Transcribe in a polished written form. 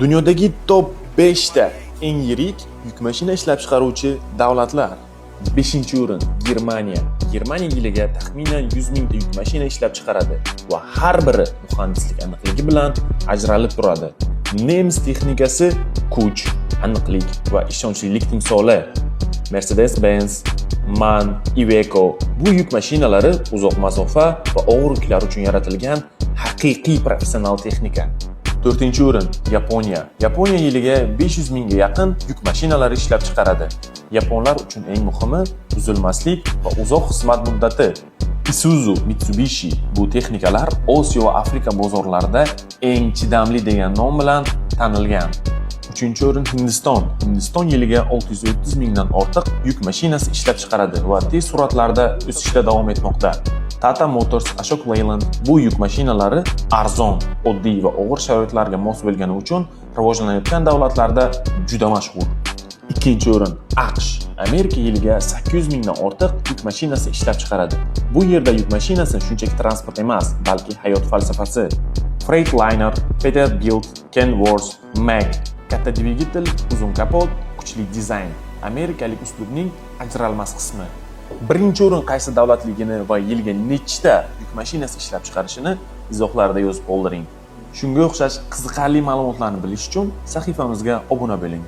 Dunyodagi top 5 ta eng yirik yuk mashina ishlab chiqaruvchi davlatlar. 5-o'rin Germaniya. Germaniya yiliga taxminan 100 mingta yuk mashina ishlab chiqaradi va har biri muhandislik aniqligi bilan ajralib turadi. Nemis texnikasi kuch, aniqlik va ishonchlilik timsoli. Mercedes-Benz, MAN, Iveco bu yuk mashinalari uzoq masofa va og'ir yuklar uchun yaratilgan haqiqiy professional texnika. 4-o'rin Yaponiya. Yaponiya yiliga 500 mingga yaqin yuk mashinalari ishlab chiqaradi. Yaponlar uchun eng muhimi buzilmaslik va uzoq xizmat muddati. Isuzu, Mitsubishi bu texnikalar Osiyo va Afrika bozorlarida eng chidamli degan nom bilan tanilgan. 3-o'rin Hindiston. Hindiston yiliga 630 mingdan ortiq yuk mashinasi ishlab chiqaradi va tez sur'atlarda o'sishda davom etmoqda. Tata Motors, Ashok Leyland bu yuk mashinalari arzon, oddiy va og'ir sharoitlarga mos bo'lgani uchun rivojlanayotgan davlatlarda juda mashhur. 2-o'rin AQSh. Amerika yiliga 800 mingdan ortiq yuk mashinasi ishlab chiqaradi. Bu yerda yuk mashinasi shunchaki transport emas, balki hayot falsafasi. Freightliner, Peterbilt, Kenworth, Mack. Katta dvigatel, uzun kapot, kuchli dizayn. Amerikalik uslubning ajralmas qismi. 1-o'rin qaysi davlatligini va yilga nechta yuk mashinasi ishlab chiqarishini izohlarda yozib qoldiring. Shunga o'xshash qiziqarli ma'lumotlarni bilish uchun sahifamizga obuna bo'ling.